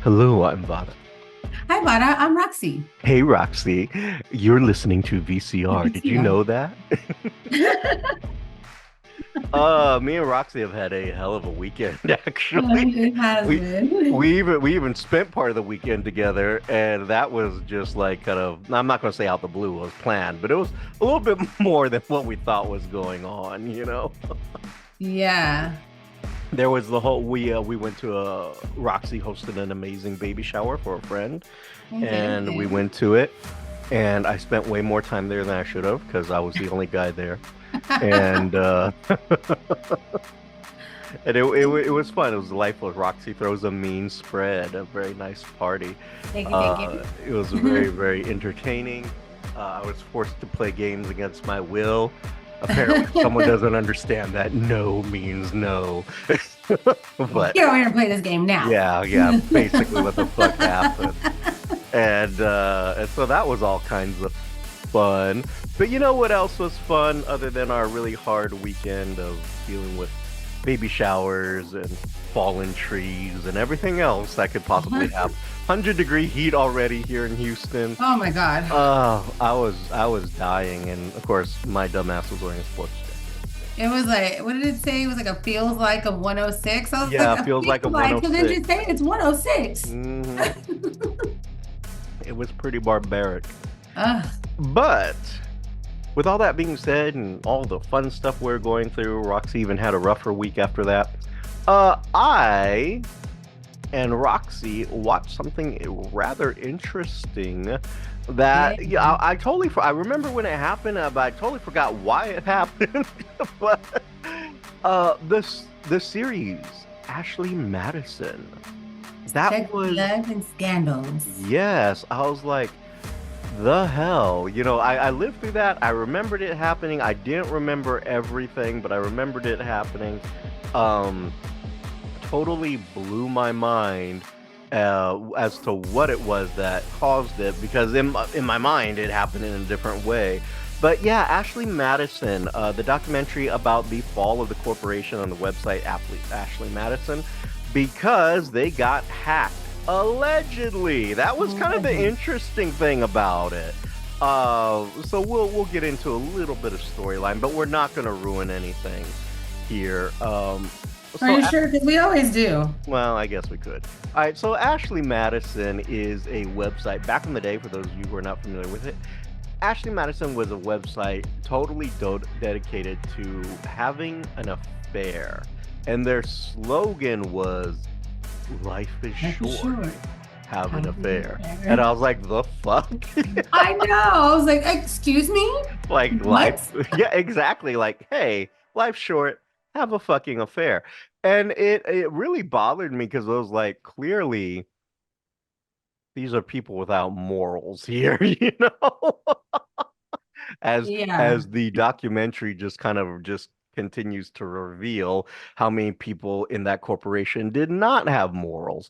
Hello, I'm Vara. Hi, Vara. I'm Roxy. Hey, Roxy. You're listening to VCR. Did you VCR. know that? Me and Roxy have had a hell of a weekend, actually. It has We been. we even spent part of the weekend together, and that was just like kind of, I'm not going to say out the blue, it was planned, but it was a little bit more than what we thought was going on. Yeah. There was the whole we went to a Roxy hosted an amazing baby shower for a friend, Okay, and we okay. went to it. And I spent way more time there than I should have because I was the only guy there. And it was fun. It was delightful. Roxy throws a mean spread, a very nice party. Thank you, thank you. It was very, very entertaining. I was forced to play games against my will. Apparently, someone doesn't understand that no means no. But Get over here and play this game now. yeah, yeah, basically what the fuck happened. And so that was all kinds of fun. But you know what else was fun other than our really hard weekend of dealing with baby showers and fallen trees and everything else that could possibly have 100-degree heat already here in Houston. Oh my God. I was dying, and of course my dumbass was wearing a sports It was like, what did it say? It was like a feels like of 106. I was jacket. like, Yeah, a feels like a feels like, so then 106. just say it's 106. hmm It was pretty barbaric. Ugh. But with all that being said and all the fun stuff we're going through, Roxy even had a rougher week after that. I and Roxy watched something rather interesting Yeah. that yeah, I totally I remember when it happened, but I totally forgot why it happened. But the series Ashley Madison, that Sex, was, love, and scandals. yes, I was like, the hell? I lived through that. I remembered it happening. I didn't remember everything, but I remembered it happening. Um, Totally blew my mind as to what it was that caused it, because in my mind it happened in a different way. But yeah, Ashley Madison, the documentary about the fall of the corporation on the website Ashley Madison, because they got hacked. Allegedly. That was kind of the interesting thing about it. So we'll get into a little bit of storyline, but we're not going to ruin anything here. Are So you sure? Because we always do. well, I guess we could. All right, so Ashley Madison is a website. Back in the day, for those of you who are not familiar with it, Ashley Madison was a website totally dedicated to having an affair. And their slogan was, "Life is Life is short, short. have an Have an affair." And affair. I was like, the fuck? I know. I was like, excuse me? Like, life, What? yeah, exactly. Like, hey, life's short, have a fucking affair. And it really bothered me because I was like, clearly these are people without morals here, as Yeah. as the documentary just kind of just continues to reveal how many people in that corporation did not have morals.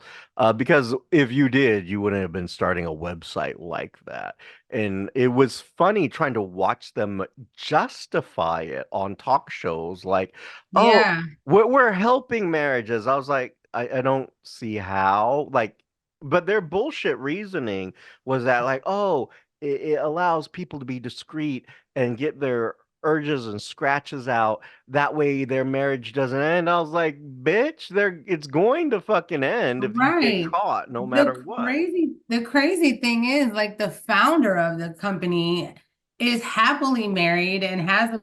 Because if you did, you wouldn't have been starting a website like that. And it was funny trying to watch them justify it on talk shows like, oh, Yeah. we're helping marriages. I was like, I don't see how. Like, but their bullshit reasoning was that, like, oh, it allows people to be discreet and get their urges and scratches out. That way their marriage doesn't end. I was like, bitch, it's going to fucking end if you get Right. caught, no matter what. The crazy thing is like the founder of the company is happily married and has a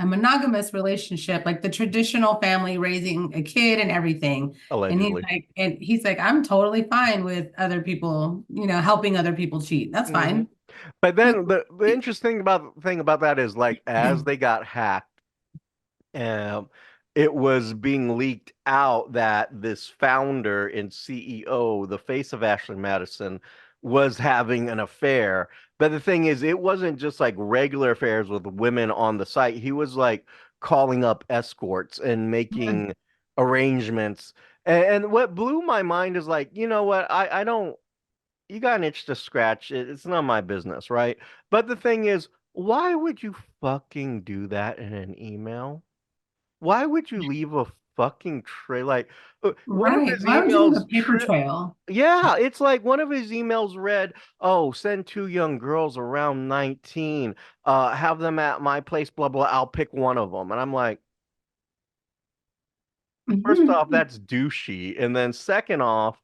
monogamous relationship, like the traditional family raising a kid and everything. Allegedly. And he's like, I'm totally fine with other people, helping other people cheat. That's hmm fine. But then the interesting thing about that is, like, as they got hacked, um, it was being leaked out that this founder and CEO, the face of Ashley Madison, was having an affair. But the thing is, it wasn't just like regular affairs with women on the site. He was like calling up escorts and making arrangements. And what blew my mind is, like, you know what? I don't, you got an itch to scratch. It's not my business, right? But the thing is, why would you fucking do that in an email? Why would you leave a fucking trail. Like one of Right. his Why would you leave emails a paper trail? yeah, it's like one of his emails read, "Oh, send two young girls around 19, have them at my place, blah blah. I'll pick one of them." And I'm like, first off, that's douchey, and then second off,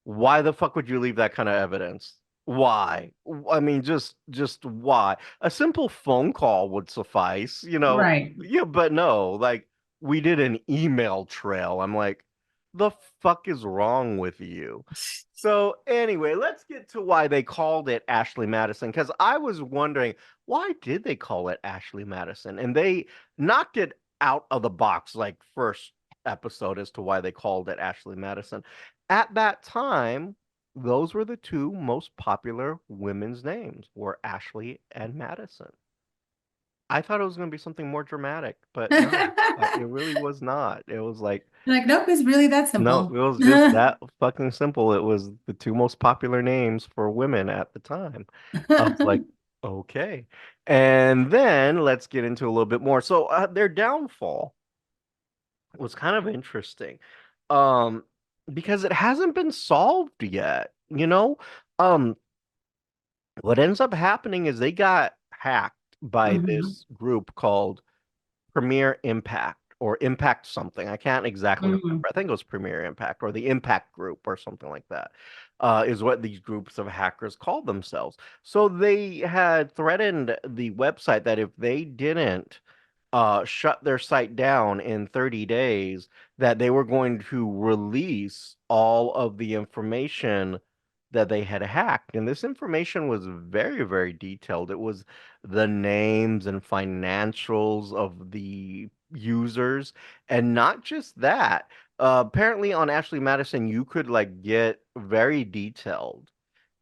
why the fuck would you leave that kind of evidence? Why? I mean, just why? A simple phone call would suffice, you know. Right. Yeah, but no, like we did an email trail. I'm like, the fuck is wrong with you? So anyway, let's get to why they called it Ashley Madison because I was wondering why did they call it Ashley Madison? And they knocked it out of the box like first episode as to why they called it Ashley Madison. At that time, those were the two most popular women's names were Ashley and Madison. I thought it was going to be something more dramatic, but no, it really was not. It was like Like, nope, it's really that no, it simple. was just that fucking simple. It was the two most popular names for women at the time. I was like, okay. And then let's get into a little bit more. So their downfall was kind of interesting, um, because it hasn't been solved yet. You know, um, what ends up happening is they got hacked by Hmm. this group called Premier Impact or Impact something. I can't exactly remember. Hmm. I think it was Premier Impact or the Impact Group or something like that, is what these groups of hackers called themselves. So they had threatened the website that if they didn't shut their site down in 30 days, that they were going to release all of the information that they had hacked. And this information was very, very detailed. It was the names and financials of the users. And not just that. Apparently on Ashley Madison, you could like get very detailed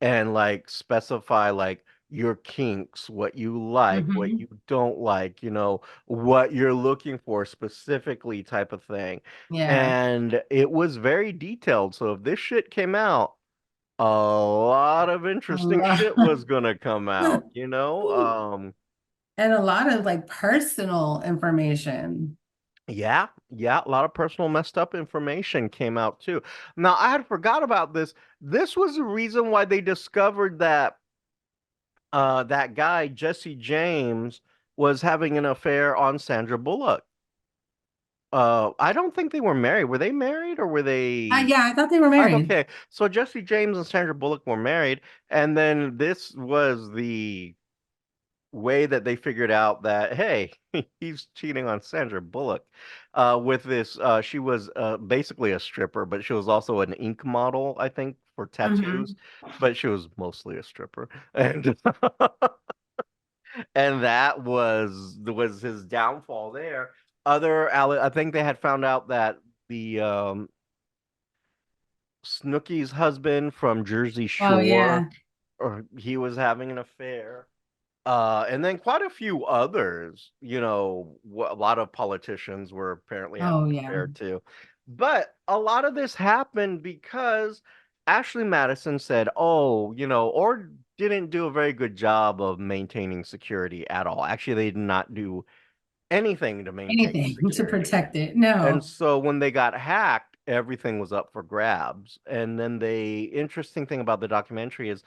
and like specify like your kinks, what you like, what Hmm. you don't like, what you're looking for specifically type of thing. Yeah. And it was very detailed. So if this shit came out, a lot of A interesting lot. shit was gonna come out, you know? And a lot of like personal information. Yeah, yeah, a lot of personal messed up information came out too. Now, I had forgot about this. This was the reason why they discovered that that guy, Jesse James, was having an affair on Sandra Bullock. I don't think they were married. Were they married or were they? Yeah, I thought they were married. Okay, so Jesse James and Sandra Bullock were married, and then this was the way that they figured out that hey, he's cheating on Sandra Bullock with this. She was basically a stripper, but she was also an ink model, I think, for tattoos, Hmm. but she was mostly a stripper, and and that was his downfall there. I think they had found out that the Snooki's husband from Jersey Oh Shore, yeah. or he was having an affair. And then quite a few others, a lot of politicians were apparently having Oh an yeah. affair too. But a lot of this happened because Ashley Madison said, oh, or didn't do a very good job of maintaining security at all. Actually, they did not do anything to maintain Anything to security. protect it. And No. so when they got hacked, everything was up for grabs. And then the interesting thing about the documentary is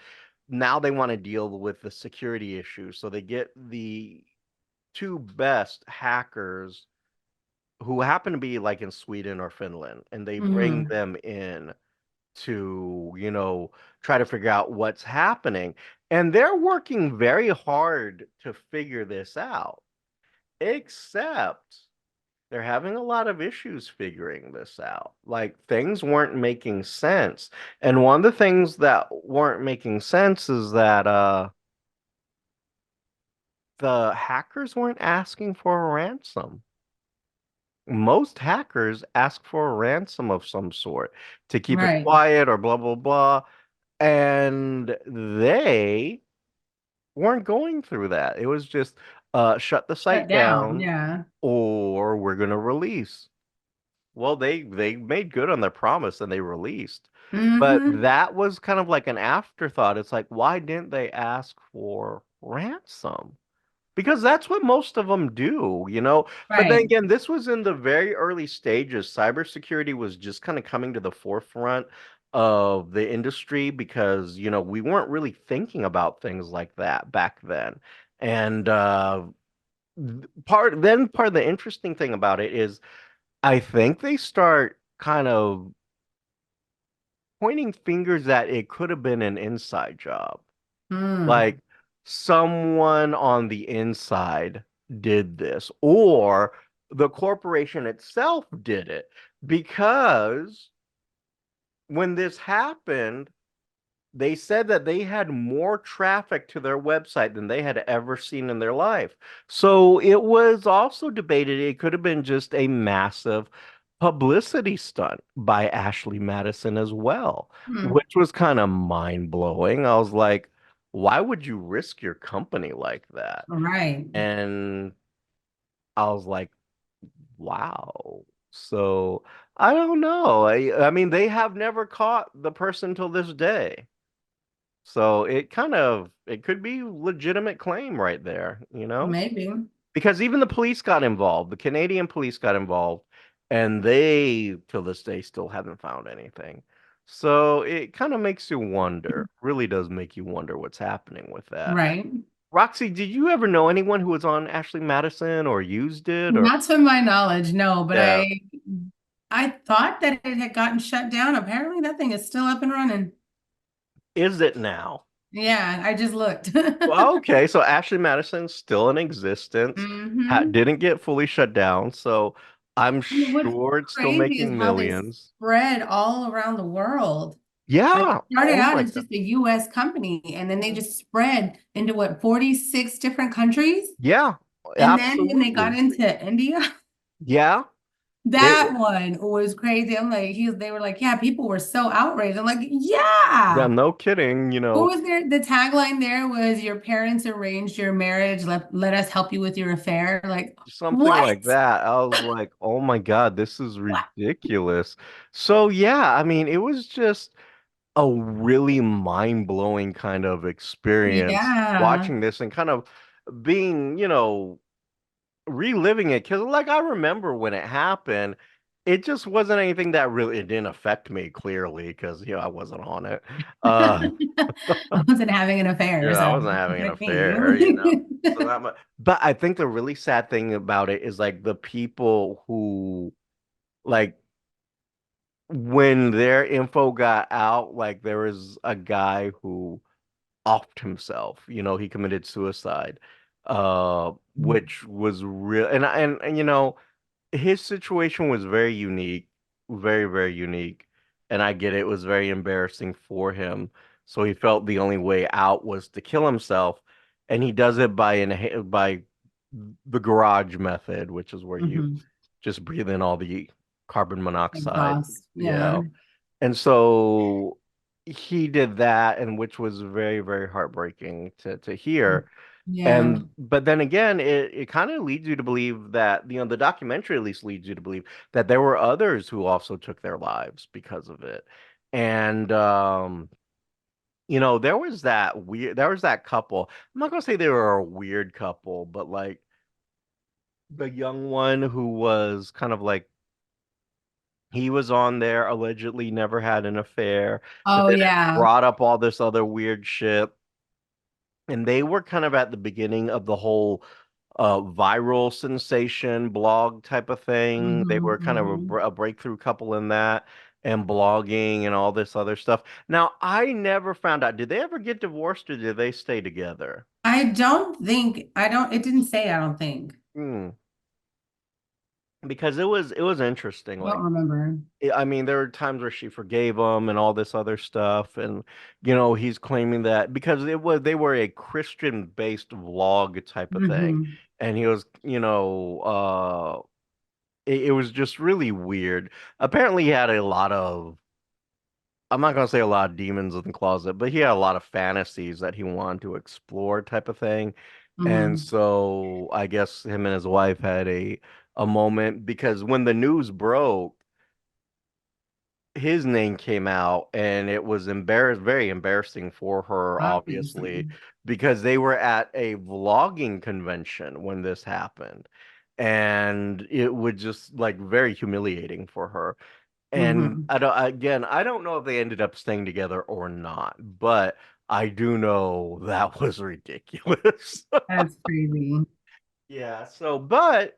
now they want to deal with the security issue. So they get the two best hackers who happen to be like in Sweden or Finland, and they bring Hmm. them in to, try to figure out what's happening. And they're working very hard to figure this out, except they're having a lot of issues figuring this out. Like things weren't making sense. And one of the things that weren't making sense is that the hackers weren't asking for a ransom. Most hackers ask for a ransom of some sort to keep it Right. quiet or blah blah blah. And they weren't going through that. It was just shut the Shut site down. down Yeah. or we're gonna release. Well, they made good on their promise and they released. But Hmm. that was kind of like an afterthought. It's like, why didn't they ask for ransom? Because that's what most of them do, you know. But then Right. again, this was in the very early stages. Cybersecurity was just kind of coming to the forefront of the industry because, you know, we weren't really thinking about things like that back then. And part of the interesting thing about it is I think they start kind of pointing fingers that it could have been an inside job. Hmm. Like someone on the inside did this, or the corporation itself did it. Because when this happened, they said that they had more traffic to their website than they had ever seen in their life. So it was also debated it could have been just a massive publicity stunt by Ashley Madison as well, Hmm. which was kind of mind-blowing. I was like, why would you risk your company like that? Right. And I was like, wow. So I don't know. I mean, they have never caught the person till this day. So it could be legitimate claim right there, you know? Maybe. Because even the police got involved. The Canadian police got involved, and they till this day still haven't found anything. So it kind of makes you wonder, really does make you wonder what's happening with that. Right. Roxy, did you ever know anyone who was on Ashley Madison or used it or Not to my knowledge, no, but yeah, I thought that it had gotten shut down. Apparently that thing is still up and running. is it now? Yeah, I just looked. Well, okay, so Ashley Madison's still in existence, Hmm. didn't get fully shut down, so I'm And what's sure it's still crazy is making how they millions. spread all around the world. Like Yeah. it started Oh out my as God. just a US company and then they just spread into what, 46 different countries? Yeah, And then when they got absolutely. into India, Yeah. that one was crazy. I'm like, they were like, yeah, people were so outraged. I'm like, Yeah, yeah. no kidding, What was there? The tagline there was your parents arranged your marriage. Let us help you with your affair. Like, something what? like that. I was like, oh my God, this is What? ridiculous. So yeah, I mean, it was just a really mind-blowing kind of experience Yeah. watching this and kind of being, you know, reliving it because like I remember when it happened, it just wasn't anything that really it didn't affect me clearly because you know I wasn't on it. Uh I wasn't having an affair, yeah, I so wasn't having an affect affair, you know. me. So that much. But I think the really sad thing about it is like the people who like when their info got out, like there was a guy who offed himself. You know, he committed suicide, which was real. And you know, his situation was very unique, very, very unique. And I get it, it was very embarrassing for him. So he felt the only way out was to kill himself. And he does it by the garage method, which is where you Hmm. just breathe in all the carbon monoxide. Exhaust. Yeah. Yeah. And so he did that, and which was very, very heartbreaking to hear. Yeah. And but then again, it kind of leads you to believe that, you know, the documentary at least leads you to believe that there were others who also took their lives because of it. And you know, there was that couple. I'm not gonna say they were a weird couple, but like the young one who was kind of like he was on there, allegedly never had an affair, but Oh, then it yeah. brought up all this other weird shit. And they were kind of at the beginning of the whole viral sensation blog type of thing. They Hmm. were kind of Hmm. a breakthrough couple in that and blogging and all this other stuff. Now, I never found out, did they ever get divorced or did they stay together? It didn't say, I don't think. Hmm. Because it was interesting. I don't Like remember. I mean, there were times where she forgave him and all this other stuff, and you know, he's claiming that because they were a Christian-based vlog type of thing, Hmm. and he was, you know, it was just really weird. Apparently, he had a lot of, I'm not gonna say a lot of demons in the closet, but he had a lot of fantasies that he wanted to explore type of thing, and Hmm. so I guess him and his wife had a moment because when the news broke his name came out and it was very embarrassing for her, obviously, Obviously. because they were at a vlogging convention when this happened. And it was just like very humiliating for her. And Hmm. I don't know if they ended up staying together or not, but I do know that was ridiculous. That's crazy. Yeah, so, but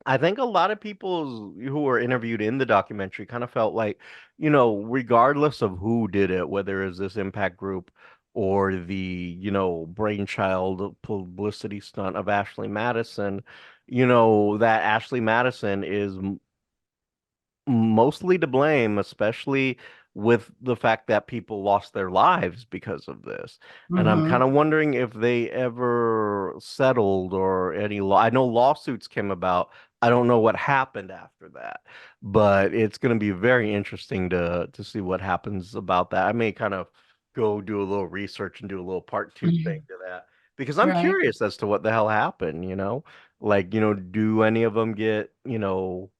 I think a lot of people who were interviewed in the documentary kind of felt like, regardless of who did it, whether it's this impact group or the, brainchild publicity stunt of Ashley Madison, that Ashley Madison is mostly to blame, especially with the fact that people lost their lives because of this. And I'm kind Hmm. of wondering if they ever settled or any law. I know lawsuits came about. I don't know what happened after that, but it's going to be very interesting to see what happens about that. I may kind of go do a little research and do a little part two thing to that because I'm Right. curious as to what the hell happened. Like, do any of them get,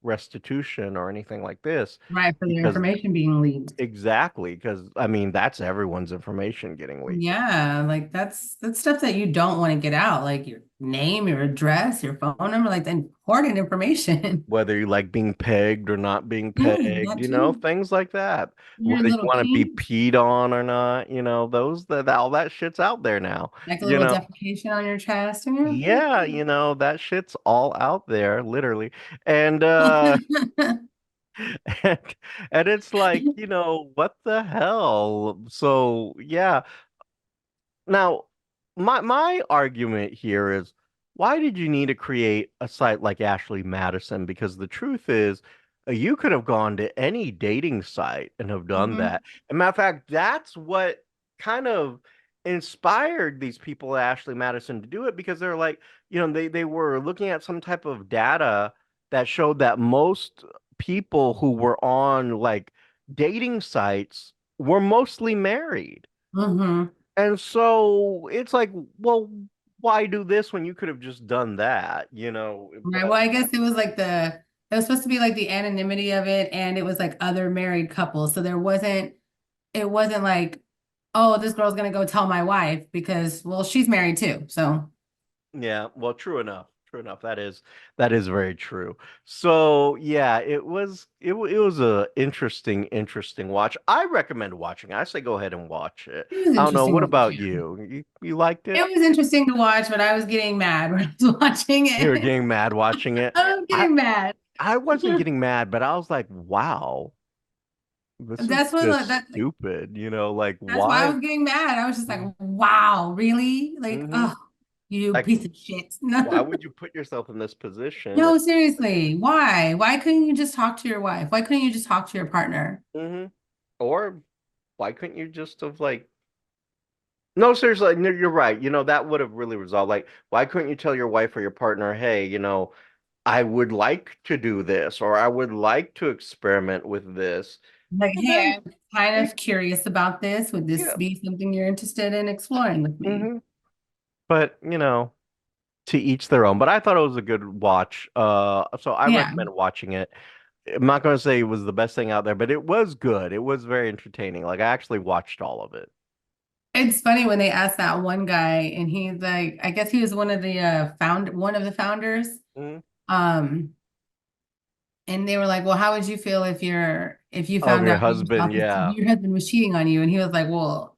restitution or anything like this? Right. For their Because information being leaked. exactly, because I mean, that's everyone's information getting leaked. Yeah, like that's stuff that you don't want to get out, like your name, your address, your phone number, like the important information. Whether you like being pegged or not being Yeah, pegged, that too. things like that. Your Whether you little want to be kink, peed on or not, all that shit's out there now. like a You little know, defecation on your chest, and yeah, that shit's all out there, literally. And and, and it's like, what the hell? So yeah. Now, my argument here is why did you need to create a site like Ashley Madison? Because the truth is, you could have gone to any dating site and have done Mhm. that. And matter of fact, that's what kind of inspired these people, Ashley Madison, to do it because they're like, they were looking at some type of data that showed that most people who were on like dating sites were mostly married. Mhm. And so it's like, well, why do this when you could have just done that, Right. But Well, I guess it was like it was supposed to be like the anonymity of it, and it was like other married couples. So it wasn't like, oh, this girl's gonna go tell my wife because, well, she's married too. So yeah, well, true enough. True enough. That is very true. So yeah, it was a interesting watch. I recommend watching it. I say go ahead and watch it. it was I don't know. interesting What to watch. about Yeah. you? You liked It it? was interesting to watch, but I was getting mad when I was watching You were it. getting mad watching it. I was I getting mad. I wasn't getting mad, but I was like, wow, this is That's what just that stupid. Like That's why I why? was getting mad. I was just like, wow, really? Like, Mm-hmm. oh, you Like, piece of shit. why No, would you put yourself in this position? no, seriously. Why? Why couldn't you just talk to your wife? Why couldn't you just talk to your partner? Hmm. Or why couldn't you just have like, no, seriously, no, you're right. That would have really resolved. Like, why couldn't you tell your wife or your partner, hey, I would like to do this, or I would like to experiment with this. Like, And hey, then, I'm kind of curious about this. Would this yeah. be something you're interested in exploring with me? Hmm. But, to each their own. But I thought it was a good watch. So I Yeah. recommend watching it. I'm not going to say it was the best thing out there, but it was good. It was very entertaining. Like I actually watched all of it. It's funny when they asked that one guy, and he's like, I guess he was one of the one of the founders. Mhm. Um, And they were like, "Well, how would you feel if you Oh, found your out husband, yeah. your husband was cheating on you?" And he was like, "Well,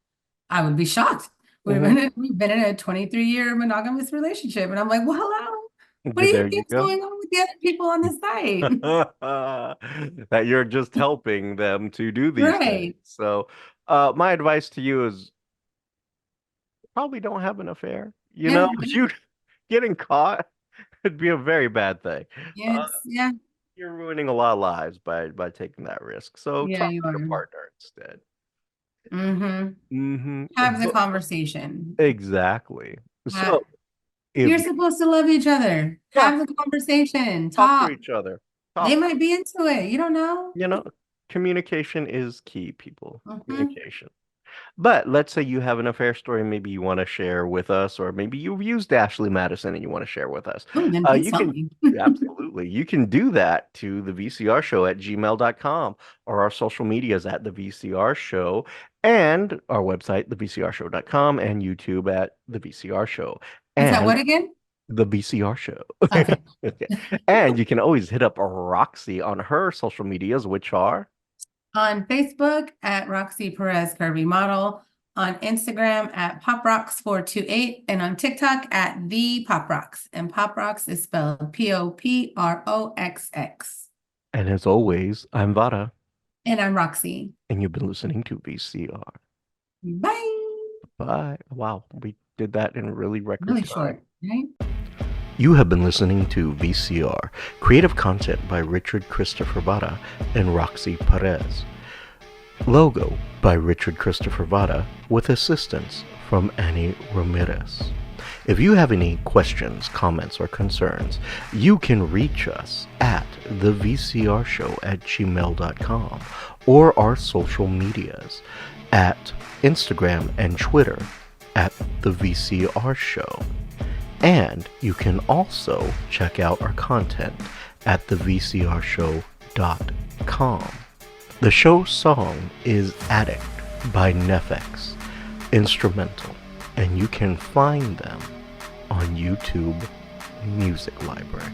I would be shocked. Hmm. We've been in a 23-year monogamous relationship." And I'm like, "Well, hello. What do you There you think's go. going on with the other people on this site?" That you're just helping them to do these things. Right. So, my advice to you is probably don't have an affair. Yeah. You getting caught could be a very bad thing. Yeah. Uh, Yeah. you're ruining a lot of lives by taking that risk. So Yeah, talk you to your are. partner instead. Mm-hmm. Hmm. Have the conversation. Exactly. Ha- So if You're supposed to love each other. yeah, Have the conversation. talk to Talk. each other. They Talk. might be into it. You don't know. You know, communication is key, people. Mhm. Communication. But let's say you have an affair story maybe you want to share with us, or maybe you've used Ashley Madison and you want to share with us. Oh, then please You tell can me. absolutely you can do that to the VCR show at gmail.com or our social medias at the VCR show and our website, thevcrshow.com, and YouTube at the VCR show. Is that And what again? the VCR show. Okay. Okay. And you can always hit up Roxy on her social medias, which are On Facebook at Roxy Perez Curvy Model, on Instagram at PopRox428, and on TikTok at ThePopRoxx. And PopRoxx is spelled Poproxx. and as always, I'm Vara, And I'm Roxy. and you've been listening to VCR. Bye. Bye. Wow, we did that in really record Really time. short, right? You have been listening to VCR, creative content by Richard Christopher Vara and Roxy Perez. Logo by Richard Christopher Vara with assistance from Annie Ramirez. If you have any questions, comments, or concerns, you can reach us at thevcrshow@gmail.com or our social medias at Instagram and Twitter at the VCR Show. And you can also check out our content at thevcrshow.com. The show's song is Addict by Nefex, instrumental, and you can find them on YouTube Music Library.